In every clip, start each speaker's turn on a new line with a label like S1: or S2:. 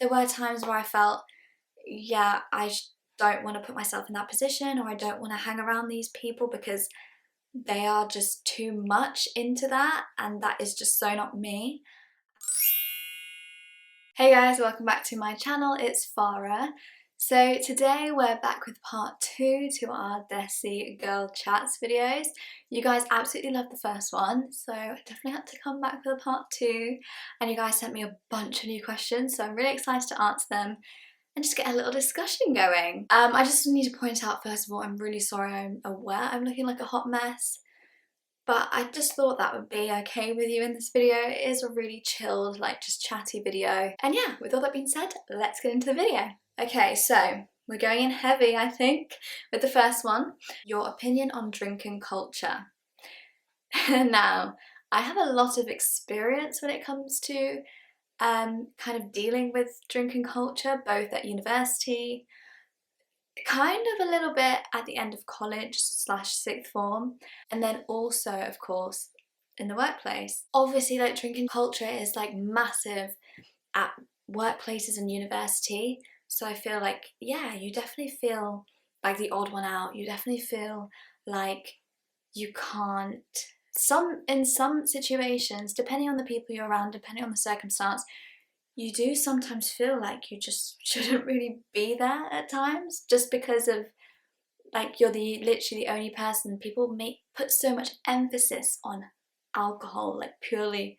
S1: There were times where I felt, yeah, don't want to put myself in that position, or I don't want to hang around these people because they are just too much into that, and that is just so not me. Hey guys, welcome back to my channel, it's Farah. So today we're back with part 2 to our Desi girl chats videos. You guys absolutely loved the first one, so I definitely had to come back for the part 2, and you guys sent me a bunch of new questions, so I'm really excited to answer them and just get a little discussion going. I just need to point out first of all, I'm really sorry, I'm aware I'm looking like a hot mess. But I just thought that would be okay with you in this video. It is a really chilled, like just chatty video. And yeah, with all that being said, let's get into the video. Okay, so we're going in heavy, I think, with the first one. Your opinion on drinking culture. Now, I have a lot of experience when it comes to kind of dealing with drinking culture, both at university, kind of a little bit at the end of college / sixth form, and then also of course in the workplace. Obviously like drinking culture is like massive at workplaces and university, so I feel like, yeah, you definitely feel like the odd one out. You definitely feel like you can't, in some situations, depending on the people you're around, depending on the circumstance, you do sometimes feel like you just shouldn't really be there at times, just because of like you're literally the only person. People put so much emphasis on alcohol, like purely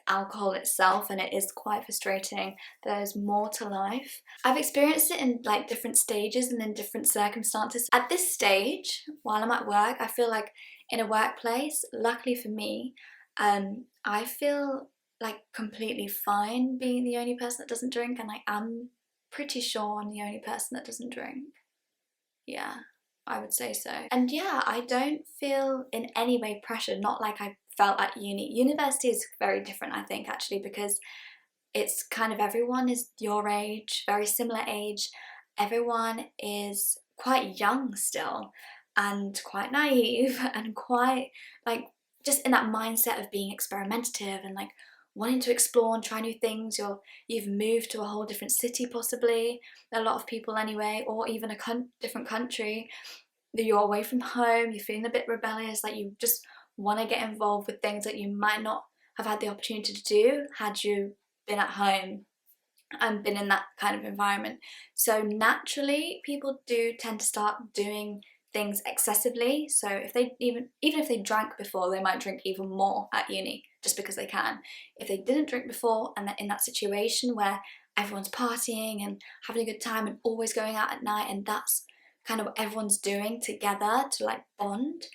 S1: alcohol itself, and it is quite frustrating. There's more to life. I've experienced it in like different stages and in different circumstances. At this stage, while I'm at work, I feel like in a workplace, luckily for me, I feel like completely fine being the only person that doesn't drink, and I am pretty sure I'm the only person that doesn't drink. Yeah, I would say so. And yeah, I don't feel in any way pressured, not like I felt at uni. University is very different, I think, actually, because it's kind of everyone is your age, very similar age. Everyone is quite young still, and quite naive, and quite like just in that mindset of being experimentative and like wanting to explore and try new things. You've moved to a whole different city possibly, a lot of people anyway, or even a different country. You're away from home, you're feeling a bit rebellious, like you just want to get involved with things that you might not have had the opportunity to do had you been at home and been in that kind of environment. So naturally people do tend to start doing things excessively. So if they even if they drank before, they might drink even more at uni just because they can. If they didn't drink before and they're in that situation where everyone's partying and having a good time and always going out at night, and that's kind of what everyone's doing together to like bond,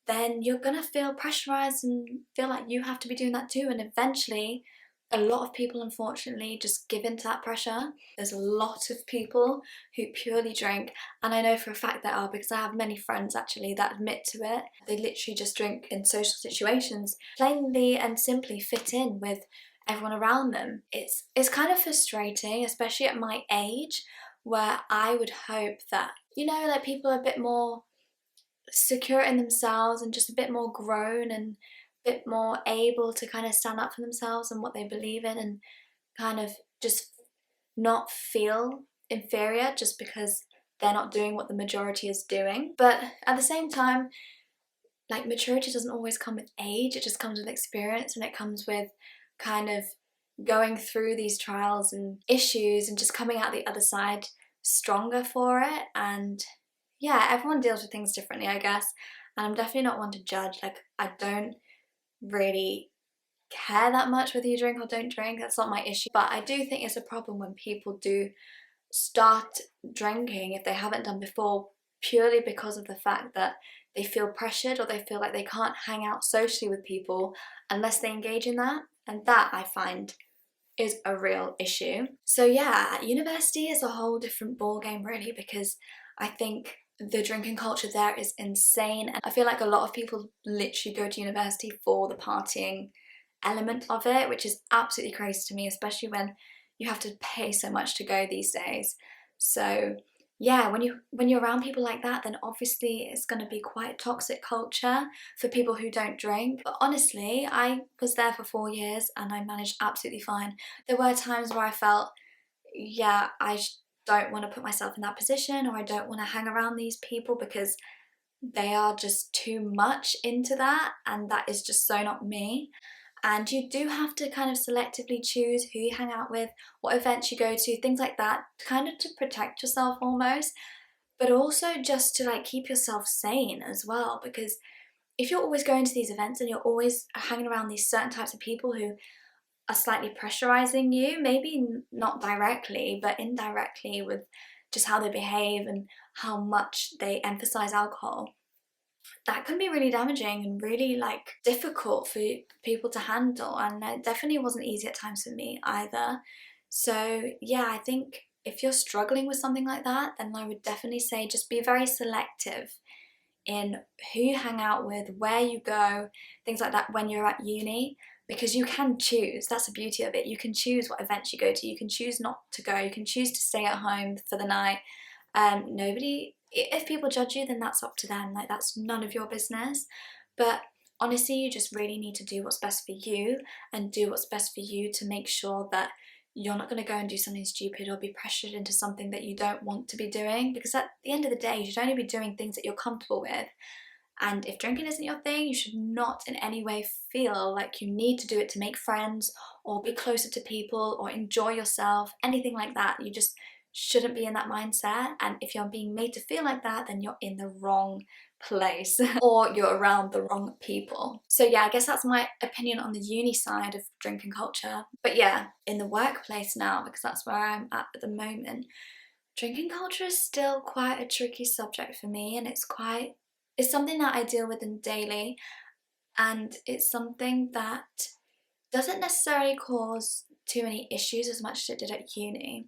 S1: then you're gonna feel pressurized and feel like you have to be doing that too. And eventually a lot of people unfortunately just give in to that pressure. There's a lot of people who purely drink, and I know for a fact there are, because I have many friends actually that admit to it. They literally just drink in social situations, plainly and simply fit in with everyone around them. It's kind of frustrating, especially at my age, where I would hope that, you know, like people are a bit more secure in themselves and just a bit more grown and bit more able to kind of stand up for themselves and what they believe in, and kind of just not feel inferior just because they're not doing what the majority is doing. But at the same time, like maturity doesn't always come with age, it just comes with experience, and it comes with kind of going through these trials and issues and just coming out the other side stronger for it. And yeah, everyone deals with things differently, I guess, and I'm definitely not one to judge. Like I don't really care that much whether you drink or don't drink, that's not my issue. But I do think it's a problem when people do start drinking if they haven't done before, purely because of the fact that they feel pressured, or they feel like they can't hang out socially with people unless they engage in that, and that I find is a real issue. So yeah, university is a whole different ballgame really, because I think the drinking culture there is insane, and I feel like a lot of people literally go to university for the partying element of it, which is absolutely crazy to me, especially when you have to pay so much to go these days. So yeah, when you're around people like that, then obviously it's going to be quite toxic culture for people who don't drink. But honestly, I was there for 4 years and I managed absolutely fine. There were times where I felt, yeah, don't want to put myself in that position, or I don't want to hang around these people because they are just too much into that, and that is just so not me. And you do have to kind of selectively choose who you hang out with, what events you go to, things like that, kind of to protect yourself almost, but also just to like keep yourself sane as well, because if you're always going to these events and you're always hanging around these certain types of people who are slightly pressurizing you, maybe not directly, but indirectly with just how they behave and how much they emphasize alcohol, that can be really damaging and really like difficult for people to handle, and it definitely wasn't easy at times for me either. So yeah, I think if you're struggling with something like that, then I would definitely say just be very selective in who you hang out with, where you go, things like that when you're at uni, because you can choose. That's the beauty of it. You can choose what events you go to, you can choose not to go, you can choose to stay at home for the night. Nobody, if people judge you, then that's up to them, like that's none of your business. But honestly, you just really need to do what's best for you, and do what's best for you to make sure that you're not going to go and do something stupid or be pressured into something that you don't want to be doing, because at the end of the day you should only be doing things that you're comfortable with. And if drinking isn't your thing, you should not in any way feel like you need to do it to make friends or be closer to people or enjoy yourself, anything like that. You just shouldn't be in that mindset, and if you're being made to feel like that, then you're in the wrong place or you're around the wrong people. So yeah, I guess that's my opinion on the uni side of drinking culture. But yeah, in the workplace now, because that's where I'm at the moment, drinking culture is still quite a tricky subject for me, and it's something that I deal with in daily, and it's something that doesn't necessarily cause too many issues as much as it did at uni.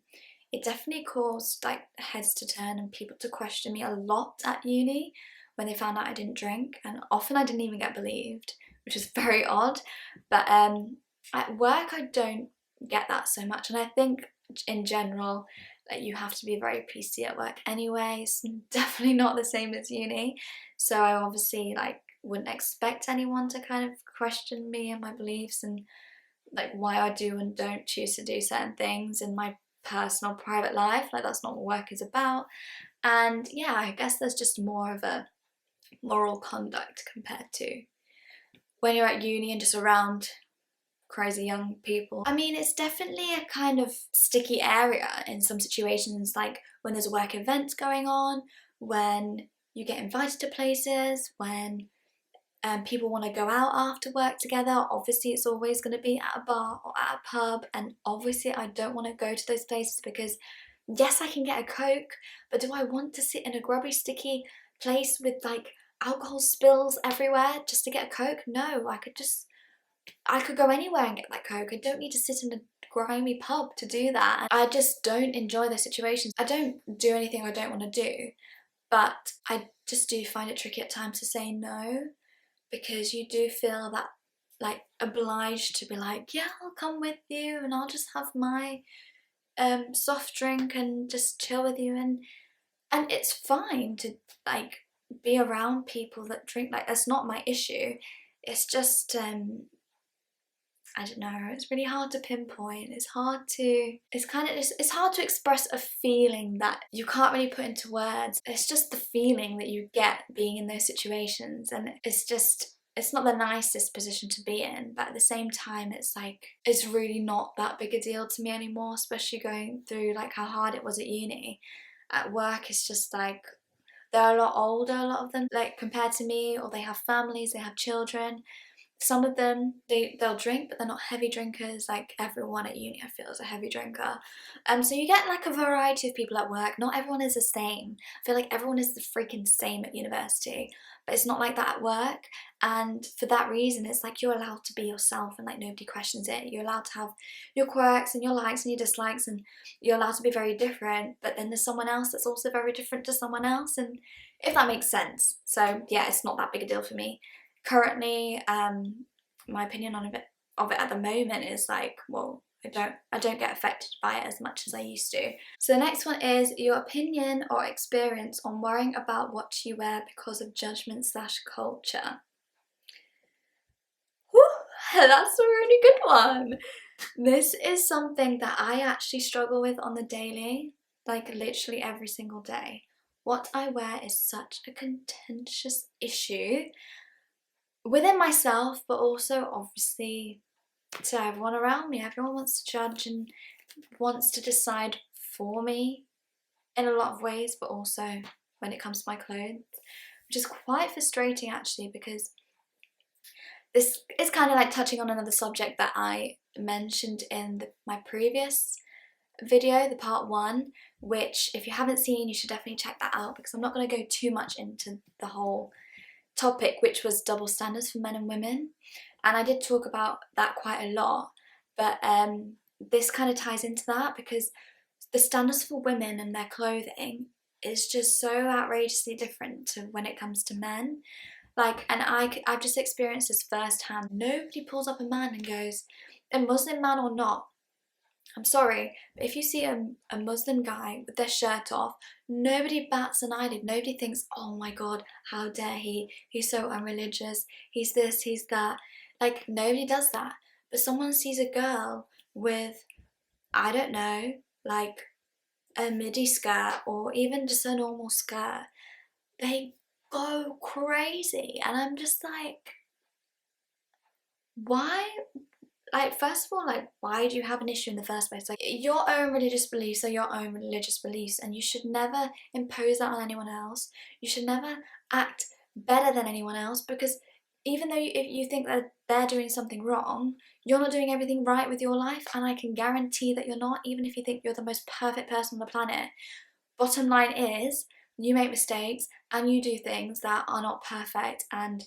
S1: It definitely caused like heads to turn and people to question me a lot at uni when they found out I didn't drink, and often I didn't even get believed, which is very odd. But at work I don't get that so much, and I think in general that you have to be very PC at work anyway. It's definitely not the same as uni, so I obviously like wouldn't expect anyone to kind of question me and my beliefs and like why I do and don't choose to do certain things in my personal private life. Like that's not what work is about. And yeah, I guess there's just more of a moral conduct compared to when you're at uni and just around crazy young people. I mean, it's definitely a kind of sticky area in some situations, like when there's work events going on, when you get invited to places, when people want to go out after work together. Obviously it's always going to be at a bar or at a pub, and obviously I don't want to go to those places because yes, I can get a Coke, but do I want to sit in a grubby sticky place with like alcohol spills everywhere just to get a Coke? No, I could go anywhere and get that Coke. I don't need to sit in a grimy pub to do that. I just don't enjoy those situations. I don't do anything I don't want to do, but I just do find it tricky at times to say no, because you do feel that like obliged to be like, yeah, I'll come with you and I'll just have my soft drink and just chill with you, and it's fine to like be around people that drink. Like that's not my issue. It's just I don't know, it's really hard to pinpoint. It's hard to, it's hard to express a feeling that you can't really put into words. It's just the feeling that you get being in those situations, and it's not the nicest position to be in, but at the same time it's like, it's really not that big a deal to me anymore, especially going through like how hard it was at uni. At work it's just like, they're a lot older, a lot of them, like compared to me, or they have families, they have children. Some of them, they'll drink, but they're not heavy drinkers. Like everyone at uni I feel is a heavy drinker. So you get like a variety of people at work. Not everyone is the same. I feel like everyone is the freaking same at university, but it's not like that at work. And for that reason, it's like you're allowed to be yourself and like nobody questions it. You're allowed to have your quirks and your likes and your dislikes, and you're allowed to be very different, but then there's someone else that's also very different to someone else, and if that makes sense. So yeah, it's not that big a deal for me. Currently, my opinion on of it at the moment is like, well, I don't get affected by it as much as I used to. So the next one is your opinion or experience on worrying about what you wear because of judgment / culture. Whew, that's a really good one. This is something that I actually struggle with on the daily, like literally every single day. What I wear is such a contentious issue within myself, but also obviously to everyone around me. Everyone wants to judge and wants to decide for me in a lot of ways, but also when it comes to my clothes, which is quite frustrating actually, because this is kind of like touching on another subject that I mentioned in my previous video, the part 1, which if you haven't seen, you should definitely check that out, because I'm not going to go too much into the whole topic, which was double standards for men and women, and I did talk about that quite a lot, but this kind of ties into that, because the standards for women and their clothing is just so outrageously different to when it comes to men. Like, and I've just experienced this firsthand. Nobody pulls up a man and goes, a Muslim man or not, I'm sorry, but if you see a Muslim guy with their shirt off, nobody bats an eyelid. Nobody thinks, oh my god, how dare he? He's so unreligious. He's this, he's that. Like, nobody does that. But someone sees a girl with, I don't know, like a midi skirt or even just a normal skirt, they go crazy. And I'm just like, why? Like, first of all, like, why do you have an issue in the first place? Like, your own religious beliefs are your own religious beliefs, and you should never impose that on anyone else. You should never act better than anyone else, because even though if you think that they're doing something wrong, you're not doing everything right with your life, and I can guarantee that you're not, even if you think you're the most perfect person on the planet. Bottom line is, you make mistakes and you do things that are not perfect and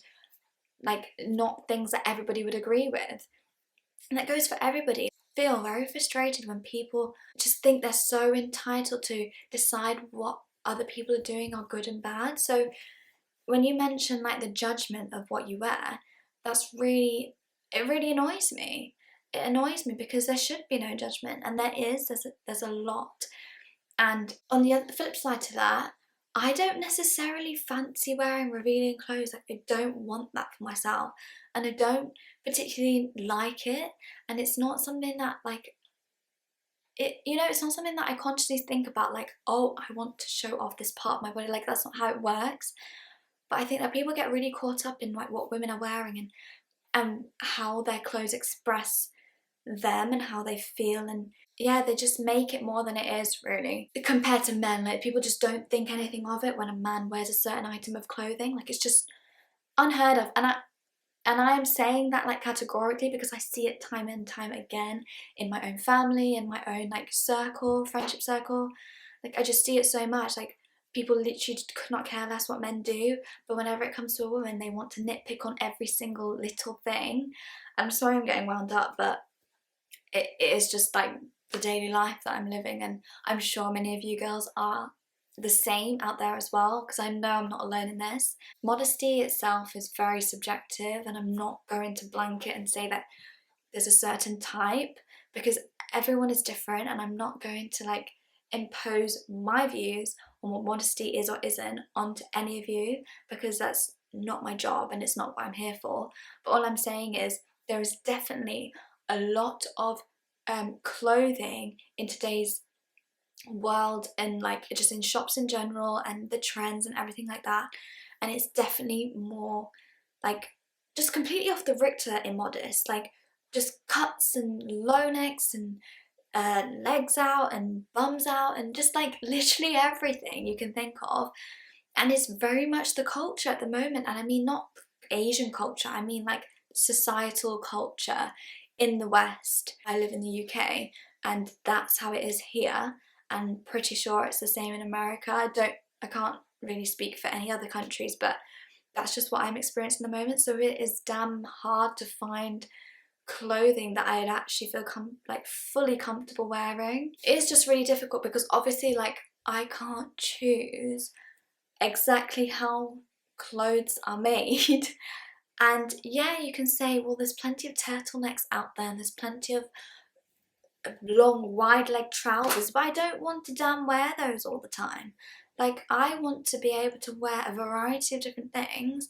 S1: like not things that everybody would agree with. And that goes for everybody. I feel very frustrated when people just think they're so entitled to decide what other people are doing are good and bad. So when you mention like the judgment of what you wear, it really annoys me. It annoys me because there should be no judgment, and there's a lot. And on the flip side to that, I don't necessarily fancy wearing revealing clothes. Like, I don't want that for myself, and I don't particularly like it, and it's not something that like it's not something that I consciously think about, like, oh, I want to show off this part of my body. Like, that's not how it works. But I think that people get really caught up in like what women are wearing and how their clothes express them and how they feel, and yeah, they just make it more than it is, really, compared to men. Like, people just don't think anything of it when a man wears a certain item of clothing. Like, it's just unheard of. And I am saying that like categorically because I see it time and time again in my own family, in my own like circle, friendship circle. Like, I just see it so much. Like, people literally just could not care less what men do, but whenever it comes to a woman, they want to nitpick on every single little thing. I'm sorry I'm getting wound up, but it is just like the daily life that I'm living, and I'm sure many of you girls are the same out there as well, because I know I'm not alone in this. Modesty itself is very subjective, and I'm not going to blanket and say that there's a certain type, because everyone is different, and I'm not going to like impose my views on what modesty is or isn't onto any of you, because that's not my job and it's not what I'm here for. But all I'm saying is there is definitely a lot of clothing in today's world, and like just in shops in general, and the trends and everything like that, and it's definitely more like just completely off the Richter immodest, like just cuts and low necks and legs out and bums out and just like literally everything you can think of. And it's very much the culture at the moment, and I mean not Asian culture, I mean like societal culture in the West. I live in the UK and that's how it is here. I'm pretty sure it's the same in America. I can't really speak for any other countries, but that's just what I'm experiencing at the moment. So it is damn hard to find clothing that I'd actually feel like fully comfortable wearing. It's just really difficult because obviously like I can't choose exactly how clothes are made. And yeah, you can say, well, there's plenty of turtlenecks out there and there's plenty of long wide leg trousers, but I don't want to damn wear those all the time. Like, I want to be able to wear a variety of different things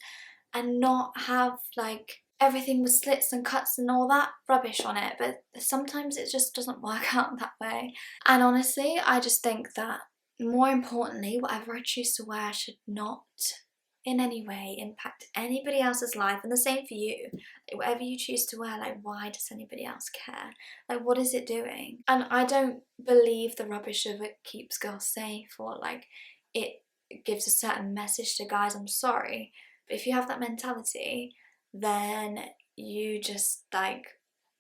S1: and not have like everything with slits and cuts and all that rubbish on it, but sometimes it just doesn't work out that way. And honestly, I just think that more importantly, whatever I choose to wear should not in any way impact anybody else's life, and the same for you. Like, whatever you choose to wear, like, why does anybody else care? Like, what is it doing? And I don't believe the rubbish of it keeps girls safe, or like it gives a certain message to guys. I'm sorry, but if you have that mentality, then you just like,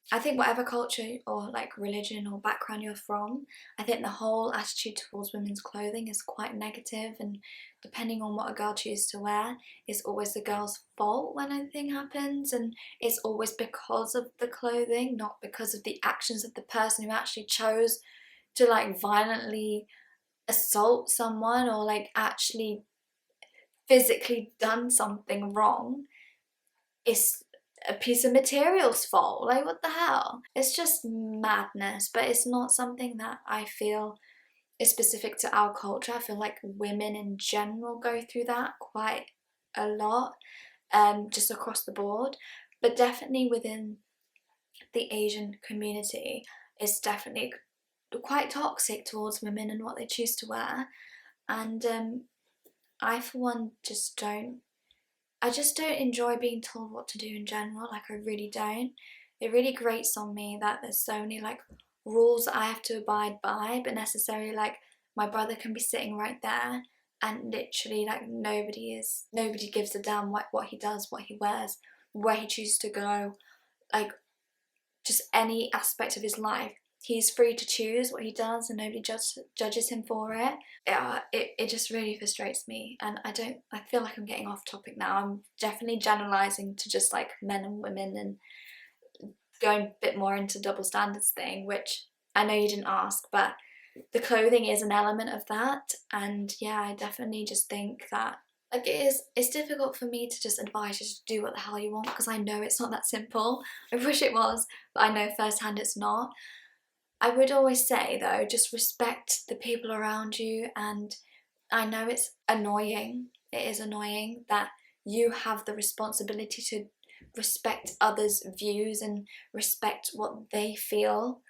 S1: I think whatever culture or like religion or background you're from, I think the whole attitude towards women's clothing is quite negative, and depending on what a girl chooses to wear, it's always the girl's fault when anything happens, and it's always because of the clothing, not because of the actions of the person who actually chose to like violently assault someone or like actually physically done something wrong. It's a piece of material's fault. Like, what the hell? It's just madness, but it's not something that I feel is specific to our culture. I feel like women in general go through that quite a lot, just across the board, but definitely within the Asian community, it's definitely quite toxic towards women and what they choose to wear. And I, for one, I just don't enjoy being told what to do in general. Like, I really don't. It really grates on me that there's so many like rules that I have to abide by, but necessarily like my brother can be sitting right there and literally like nobody gives a damn what he does, what he wears, where he chooses to go, like just any aspect of his life. He's free to choose what he does and nobody judges him for it. It just really frustrates me, and I feel like I'm getting off topic now. I'm definitely generalising to just like men and women and going a bit more into double standards thing, which I know you didn't ask, but the clothing is an element of that. And yeah, I definitely just think that like it's difficult for me to just advise you to do what the hell you want, because I know it's not that simple. I wish it was, but I know firsthand it's not. I would always say though, just respect the people around you, and I know it's annoying, it is annoying that you have the responsibility to respect others' views and respect what they feel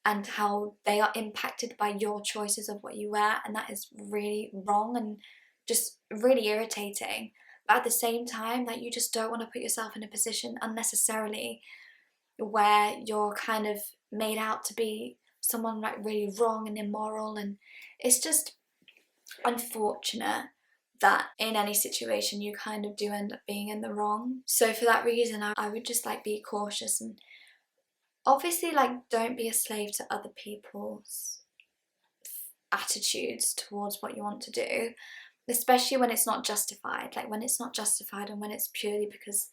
S1: and how they are impacted by your choices of what you wear, and that is really wrong and just really irritating. But at the same time, that you just don't want to put yourself in a position unnecessarily where you're kind of made out to be someone like really wrong and immoral, and it's just unfortunate that in any situation you kind of do end up being in the wrong. So for that reason, I would just like be cautious, and obviously like don't be a slave to other people's attitudes towards what you want to do, especially when it's not justified. Like when it's not justified and when it's purely because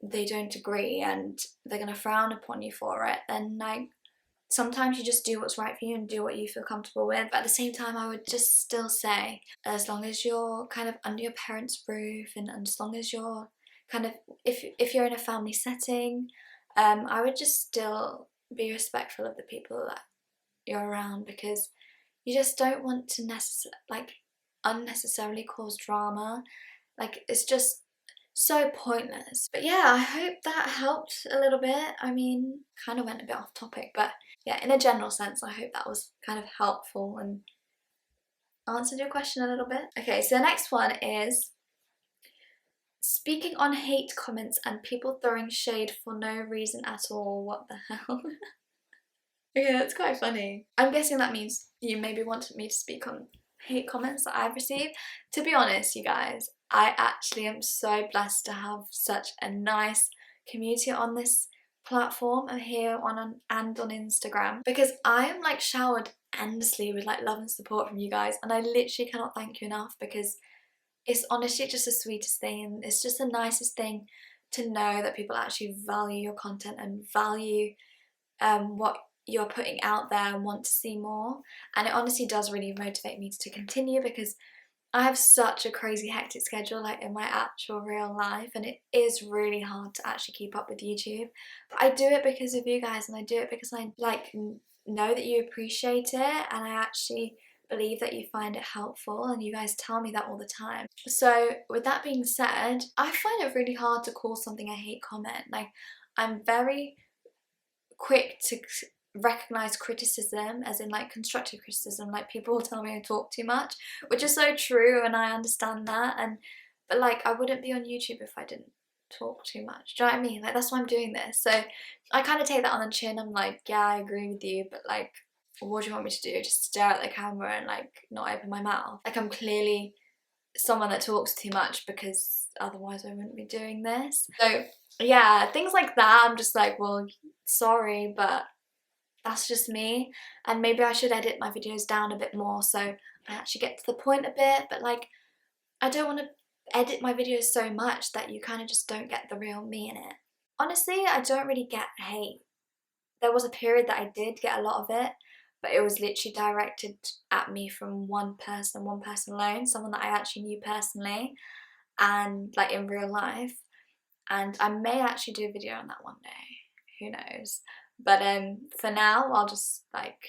S1: they don't agree and they're going to frown upon you for it, then like sometimes you just do what's right for you and do what you feel comfortable with. But at the same time, I would just still say, as long as you're kind of under your parents' roof, and as long as you're kind of, if you're in a family setting, I would just still be respectful of the people that you're around, because you just don't want to unnecessarily cause drama. Like, it's just so pointless. But yeah, I hope that helped a little bit. I mean, kind of went a bit off topic, but yeah, in a general sense, I hope that was kind of helpful and answered your question a little bit. Okay, so the next one is speaking on hate comments and people throwing shade for no reason at all. What the hell? Okay, that's quite funny. I'm guessing that means you maybe wanted me to speak on hate comments that I've received. To be honest, you guys, I actually am so blessed to have such a nice community on this platform and here on Instagram, because I am like showered endlessly with like love and support from you guys, and I literally cannot thank you enough, because it's honestly just the sweetest thing, and it's just the nicest thing to know that people actually value your content and value what you're putting out there and want to see more. And it honestly does really motivate me to continue, because I have such a crazy hectic schedule like in my actual real life, and it is really hard to actually keep up with YouTube. But I do it because of you guys, and I do it because I like know that you appreciate it, and I actually believe that you find it helpful, and you guys tell me that all the time. So with that being said, I find it really hard to call something a hate comment. Like, I'm very quick to recognize criticism, as in like constructive criticism. Like, people will tell me I talk too much, which is so true, and I understand that. And but like, I wouldn't be on YouTube if I didn't talk too much. Do you know what I mean? Like, that's why I'm doing this. So I kind of take that on the chin. I'm like, yeah, I agree with you, but like, what do you want me to do? Just stare at the camera and like not open my mouth? Like, I'm clearly someone that talks too much, because otherwise I wouldn't be doing this. So yeah, things like that, I'm just like, well, sorry, but that's just me, and maybe I should edit my videos down a bit more so I actually get to the point a bit. But like, I don't want to edit my videos so much that you kind of just don't get the real me in it. Honestly, I don't really get hate. There was a period that I did get a lot of it, but it was literally directed at me from one person alone, someone that I actually knew personally and like in real life. And I may actually do a video on that one day, who knows. But for now, I'll just like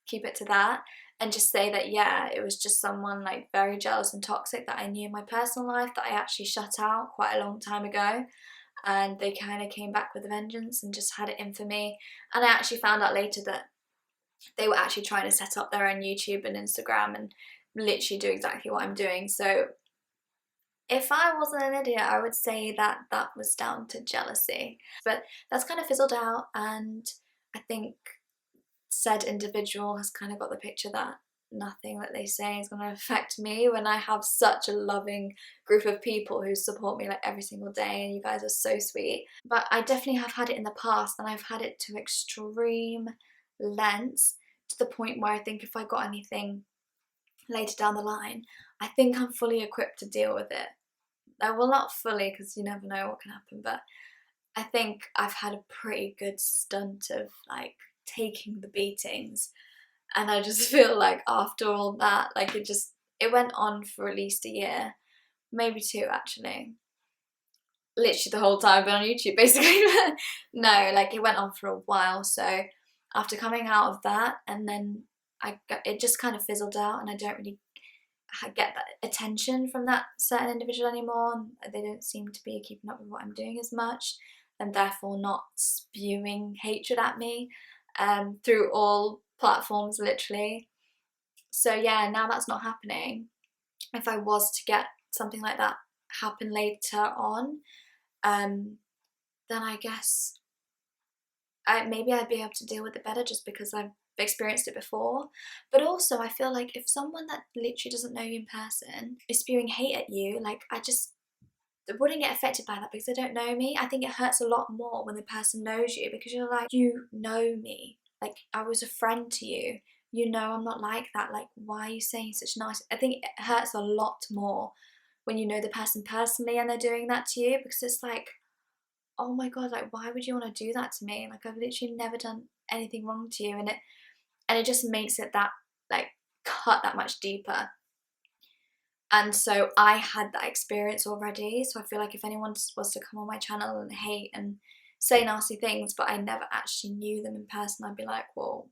S1: keep it to that and just say that, yeah, it was just someone like very jealous and toxic that I knew in my personal life that I actually shut out quite a long time ago, and they kind of came back with a vengeance and just had it in for me. And I actually found out later that they were actually trying to set up their own YouTube and Instagram and literally do exactly what I'm doing. So if I wasn't an idiot, I would say that that was down to jealousy. But that's kind of fizzled out, and I think said individual has kind of got the picture that nothing that they say is going to affect me, when I have such a loving group of people who support me like every single day, and you guys are so sweet. But I definitely have had it in the past, and I've had it to extreme lengths, to the point where I think if I got anything later down the line, I think I'm fully equipped to deal with it. Well, not fully, because you never know what can happen, but I think I've had a pretty good stunt of like taking the beatings. And I just feel like after all that, like it went on for at least a year, maybe two actually. Literally the whole time I've been on YouTube, basically. No, like it went on for a while. So after coming out of that, and then it just kind of fizzled out, and I don't really get that attention from that certain individual anymore. They don't seem to be keeping up with what I'm doing as much, and therefore not spewing hatred at me through all platforms, literally. So yeah, now that's not happening. If I was to get something like that happen later on, then I guess maybe I'd be able to deal with it better, just because I've experienced it before. But also, I feel like if someone that literally doesn't know you in person is spewing hate at you, like, I just wouldn't get affected by that because they don't know me. I think it hurts a lot more when the person knows you, because you're like, you know me, like I was a friend to you, you know I'm not like that, like why are you saying such nice. I think it hurts a lot more when you know the person personally and they're doing that to you, because it's like, oh my god, like why would you want to do that to me? Like, I've literally never done anything wrong to you, and it just makes it that like cut that much deeper. And so I had that experience already, so I feel like if anyone was to come on my channel and hate and say nasty things, but I never actually knew them in person, I'd be like, well,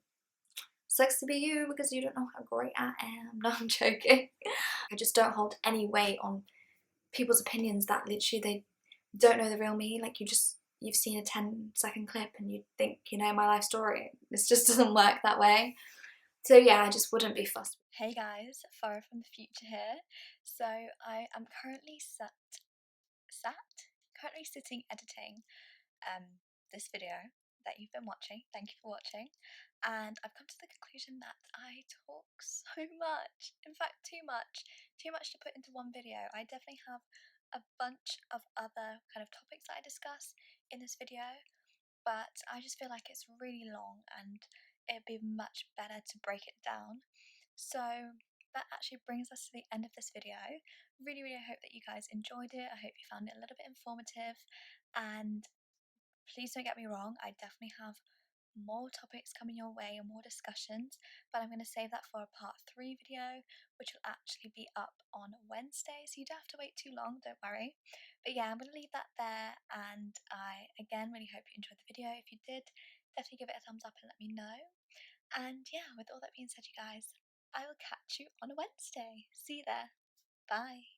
S1: sucks to be you, because you don't know how great I am. No, I'm joking. I just don't hold any weight on people's opinions that literally they don't know the real me. Like, you've seen a 10-second clip and you think you know my life story. This just doesn't work that way. So yeah, I just wouldn't be fussed.
S2: Hey guys, Farah from the future here. So I am currently currently sitting editing this video that you've been watching. Thank you for watching. And I've come to the conclusion that I talk so much. In fact, too much. Too much to put into one video. I definitely have a bunch of other kind of topics that I discuss in this video, but I just feel like it's really long and it'd be much better to break it down. So that actually brings us to the end of this video. Really hope that you guys enjoyed it. I hope you found it a little bit informative, and please don't get me wrong, I definitely have more topics coming your way and more discussions, but I'm going to save that for a part 3 video, which will actually be up on Wednesday, so you don't have to wait too long, don't worry. But yeah, I'm going to leave that there, and I again really hope you enjoyed the video. If you did, definitely give it a thumbs up and let me know. And yeah, with all that being said, you guys, I will catch you on a Wednesday. See you there. Bye.